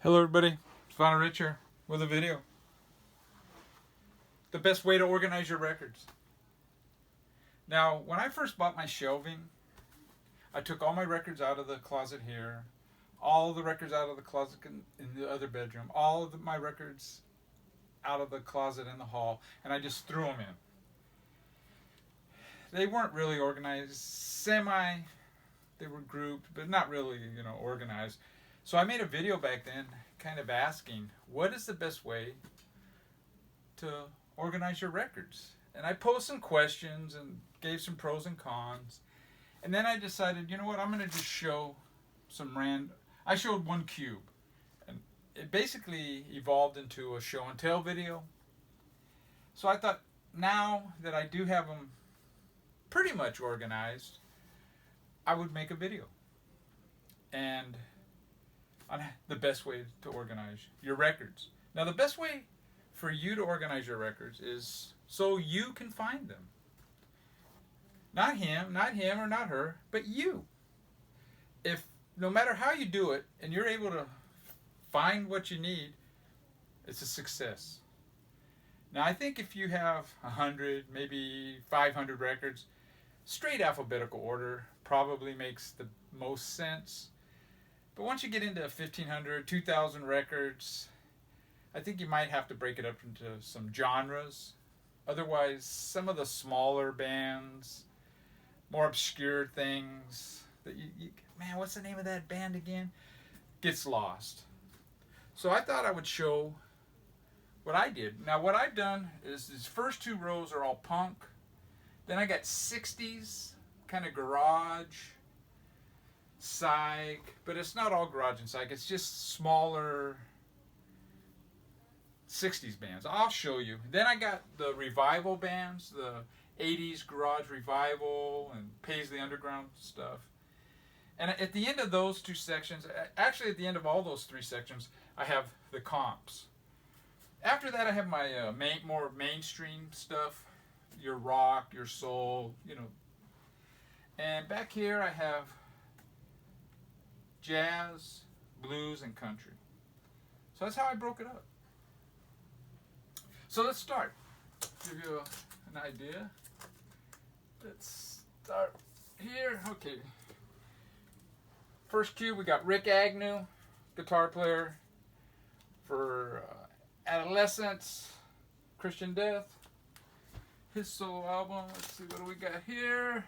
Hello everybody, it's Richie with a video. The best way to organize your records. Now, when I first bought my shelving, I took all my records out of the closet here, all the records out of the closet in the other bedroom, all of my records out of the closet in the hall, and I just threw them in. They weren't really organized, they were grouped, but not really, organized. So I made a video back then kind of asking, what is the best way to organize your records? And I posed some questions and gave some pros and cons. And then I decided, you know what, I'm going to just show I showed one cube. And it basically evolved into a show and tell video. So I thought, now that I do have them pretty much organized, I would make a video. And on the best way to organize your records. Now, the best way for you to organize your records is so you can find them. Not him or not her, but you. If no matter how you do it and you're able to find what you need, it's a success. Now, I think if you have 100, maybe 500 records, straight alphabetical order probably makes the most sense. But once you get into 1,500, 2,000 records, I think you might have to break it up into some genres. Otherwise, some of the smaller bands, more obscure things, that man, what's the name of that band again? Gets lost. So I thought I would show what I did. Now, what I've done is these first two rows are all punk. Then I got 60s, kind of garage, psych, but it's not all garage and psych. It's just smaller 60s bands. I'll show you. Then I got the revival bands, the 80s garage revival and Paisley Underground stuff. And at the end of those two sections, actually at the end of all those three sections, I have the comps. After that, I have my more mainstream stuff, your rock, your soul, And back here I have jazz, blues, and country. So that's how I broke it up. So let's start. Give you an idea. Let's start here. Okay. First cue, we got Rick Agnew, guitar player for Adolescence, Christian Death. His solo album. Let's see, what do we got here?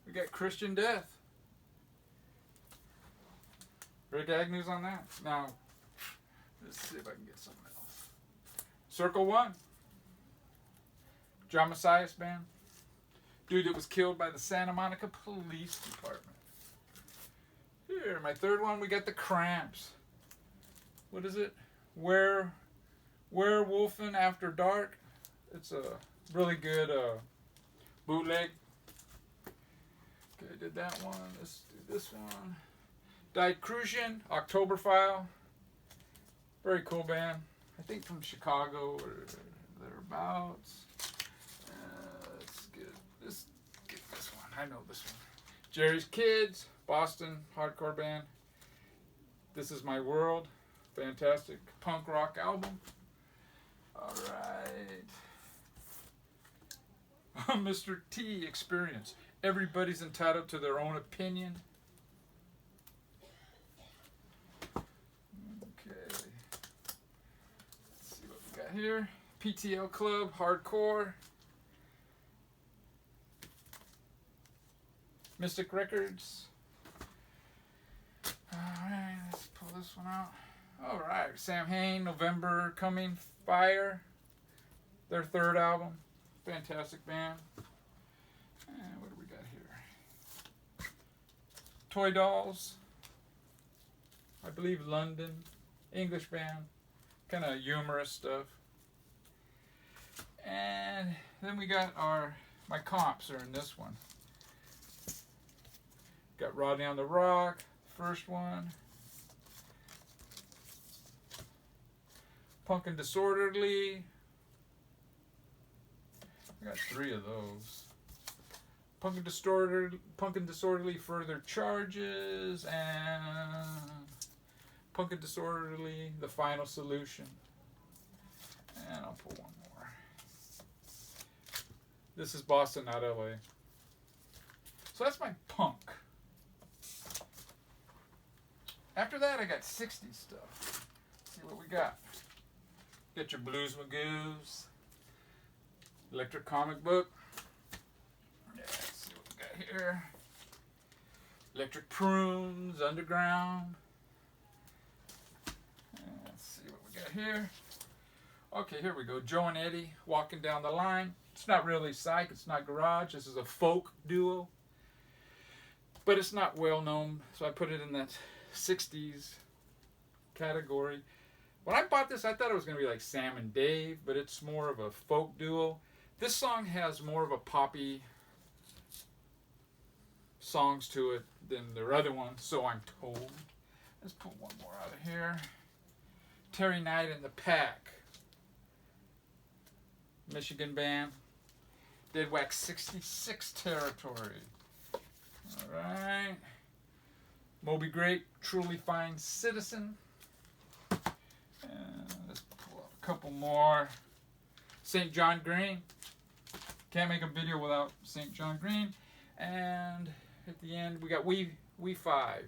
We got Christian Death. Rick Agnew's on that. Now, let's see if I can get something else. Circle One. John Messiah's band. Dude that was killed by the Santa Monica Police Department. Here, my third one, we got the Cramps. What is it? Werewolfing After Dark. It's a really good bootleg. Okay, I did that one. Let's do this one. Died Crucian, Oktoberfile. Very cool band. I think from Chicago or thereabouts. Let's get this one. I know this one. Jerry's Kids, Boston hardcore band. This Is My World. Fantastic punk rock album. All right. Mr. T Experience. Everybody's entitled to their own opinion. Here, PTL Club, Hardcore, Mystic Records. Alright, let's pull this one out. Alright, Sam Hain, November Coming, Fire, their third album. Fantastic band. And what do we got here? Toy Dolls, I believe London, English band, kind of humorous stuff. And then we got my comps are in this one. Got Rodney on the Rock, first one. Punk and Disorderly. I got 3 of those. Punk and Disorderly, Further Charges, and Punk and Disorderly, The Final Solution. And I'll pull one more. This is Boston, not LA. So that's my punk. After that, I got 60s stuff. Let's see what we got. Got your Blues Magoos, Electric Comic Book. Yeah, let's see what we got here. Electric Prunes, Underground. Let's see what we got here. Okay, here we go. Joe and Eddie, Walking Down the Line. It's not really psych, it's not garage. This is a folk duo. But it's not well known, so I put it in that 60s category. When I bought this, I thought it was going to be like Sam and Dave, but it's more of a folk duo. This song has more of a poppy songs to it than their other ones, so I'm told. Let's pull one more out of here. Terry Knight and the Pack. Michigan band. Dead Wax 66 territory. Alright. Moby Grape, Truly Fine Citizen. And let's pull out a couple more. St. John Green. Can't make a video without St. John Green. And at the end, we got We 5.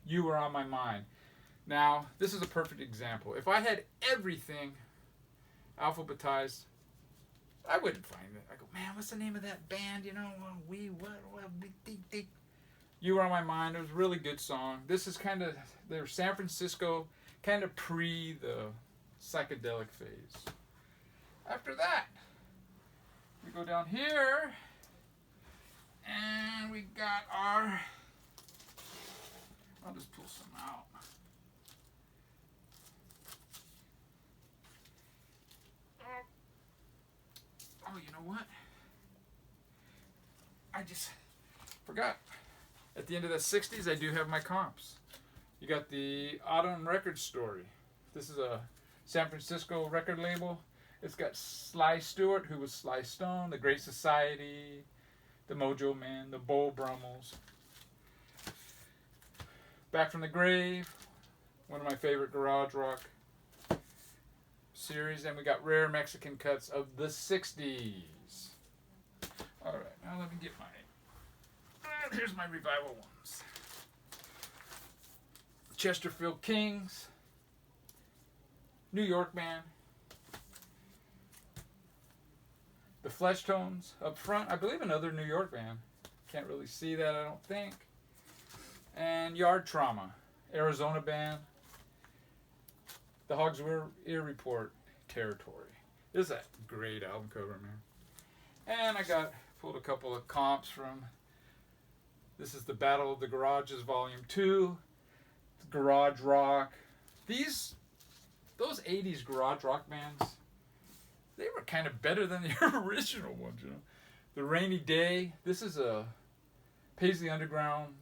You Were on My Mind. Now, this is a perfect example. If I had everything alphabetized, I wouldn't find it. I go, man, what's the name of that band? You know, You Were on My Mind. It was a really good song. This is kind of, they're San Francisco, kind of pre the psychedelic phase. After that, we go down here, and we got our, I'll just pull some out. Oh, you know what? I just forgot. At the end of the 60s, I do have my comps. You got the Autumn Record Story. This is a San Francisco record label. It's got Sly Stewart, who was Sly Stone, The Great Society, The Mojo Men, The Bull Brummels. Back from the Grave, one of my favorite garage rock series. And we got rare Mexican cuts of the 60s. All right, now let me get my, here's my revival ones. Chesterfield Kings, New York Band, the Flesh Tones up front. I believe another New York band. Can't really see that, I don't think. And Yard Trauma, Arizona band. The Hogs Ear Report territory. This is a great album cover, man. And I pulled a couple of comps from, this is the Battle of the Garages Volume 2, garage rock. Those 80s garage rock bands, they were kind of better than the original ones, you know. The Rainy Day, this is a Paisley Underground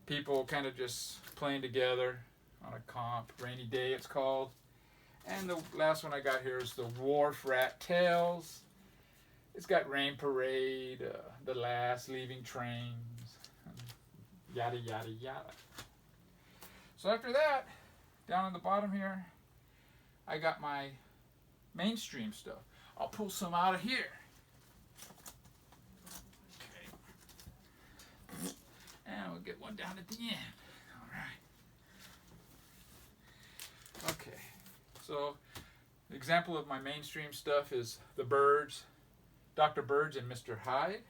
people kind of just playing together on a comp. Rainy Day, it's called. And the last one I got here is the Wharf Rat Tales. It's got Rain Parade, The Last, Leaving Trains, yada, yada, yada. So after that, down on the bottom here, I got my mainstream stuff. I'll pull some out of here. Okay. And we'll get one down at the end. All right. Okay. So, the example of my mainstream stuff is the Byrds, Dr. Byrds and Mr. Hyde.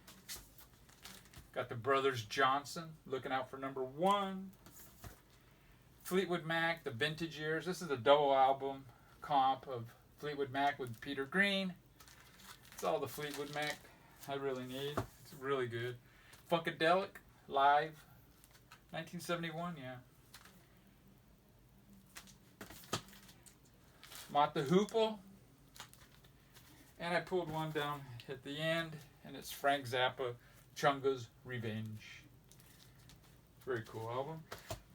Got the Brothers Johnson, Looking Out for Number 1. Fleetwood Mac, The Vintage Years. This is a double album comp of Fleetwood Mac with Peter Green. It's all the Fleetwood Mac I really need. It's really good. Funkadelic, Live, 1971, yeah. Mott the Hoople. And I pulled one down at the end, and it's Frank Zappa, Chunga's Revenge. Very cool album.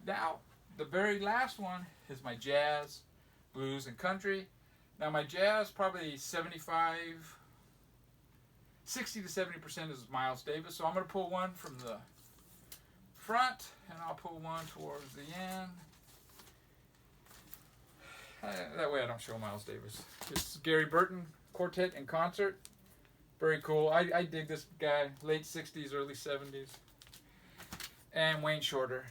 Now, the very last one is my jazz, blues, and country. Now, my jazz, probably 60 to 70% is Miles Davis. So I'm going to pull one from the front, and I'll pull one towards the end. That way I don't show Miles Davis. It's Gary Burton Quartet in concert. Very cool. I dig this guy. Late 60s, early 70s. And Wayne Shorter.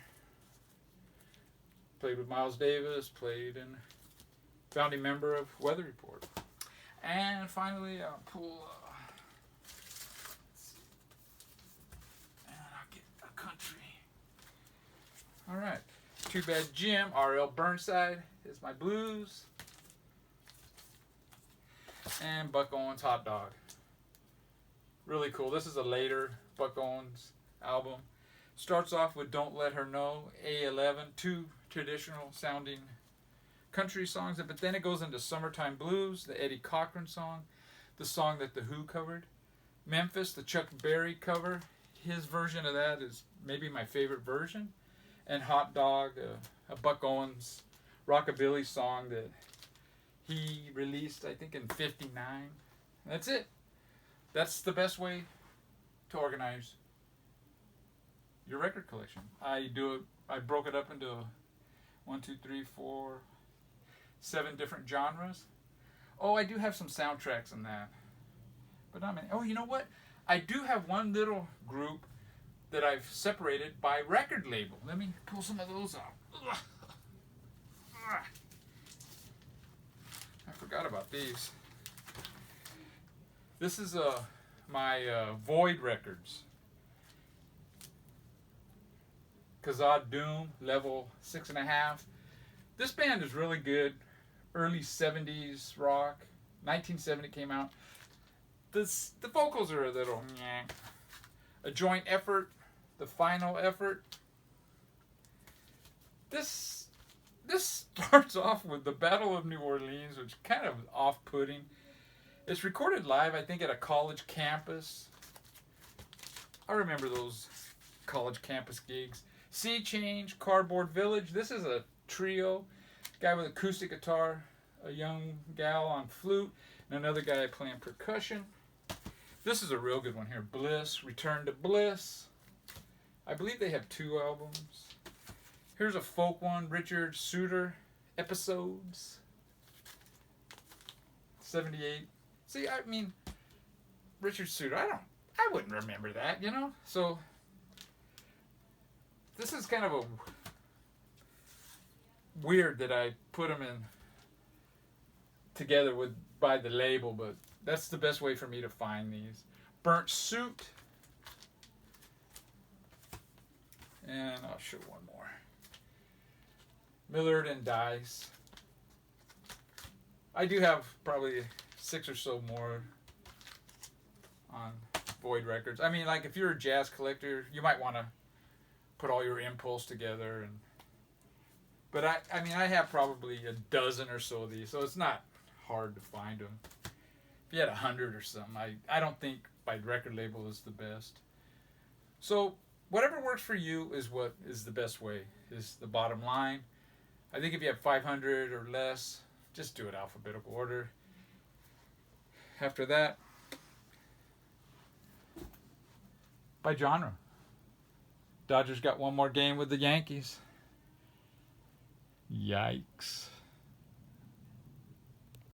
Played with Miles Davis. Played and founding member of Weather Report. And finally, I'll pull... let's see. And I'll get a country. All right. Too Bad Jim, R.L. Burnside is my blues. And Buck Owens Hot Dog. Really cool. This is a later Buck Owens album. Starts off with Don't Let Her Know, A11, two traditional sounding country songs, but then it goes into Summertime Blues, the Eddie Cochran song, the song that The Who covered. Memphis, the Chuck Berry cover. His version of that is maybe my favorite version. And Hot Dog, a Buck Owens rockabilly song that he released, I think, in '59. That's it. That's the best way to organize your record collection. I broke it up into 7 different genres. Oh, I do have some soundtracks in that. But not many. Oh, you know what? I do have one little group that I've separated by record label. Let me pull some of those out. Ugh. I forgot about these. This is my Void records. Kazad Doom, level 6.5. This band is really good. Early 70s rock. 1970 came out. The vocals are a little meh. A Joint Effort, The Final Effort. This starts off with the Battle of New Orleans, which is kind of off-putting. It's recorded live, I think, at a college campus. I remember those college campus gigs. Sea Change, Cardboard Village. This is a trio. Guy with acoustic guitar, a young gal on flute, and another guy playing percussion. This is a real good one here. Bliss, Return to Bliss. I believe they have 2 albums. Here's a folk one, Richard Suter, Episodes. 78. See, I mean, Richard Suter, I wouldn't remember that, you know? So, this is kind of a weird that I put them in together by the label, but that's the best way for me to find these. Burnt Suit. And I'll show one more. Millard and Dice. I do have probably 6 or so more on Void records. I mean, like if you're a jazz collector, you might want to put all your impulse together. But I mean, I have probably a dozen or so of these, so it's not hard to find them. If you had 100 or something, I don't think by record label is the best. So whatever works for you is what is the best way, is the bottom line. I think if you have 500 or less, just do it alphabetical order. After that, by genre. Dodgers got one more game with the Yankees. Yikes.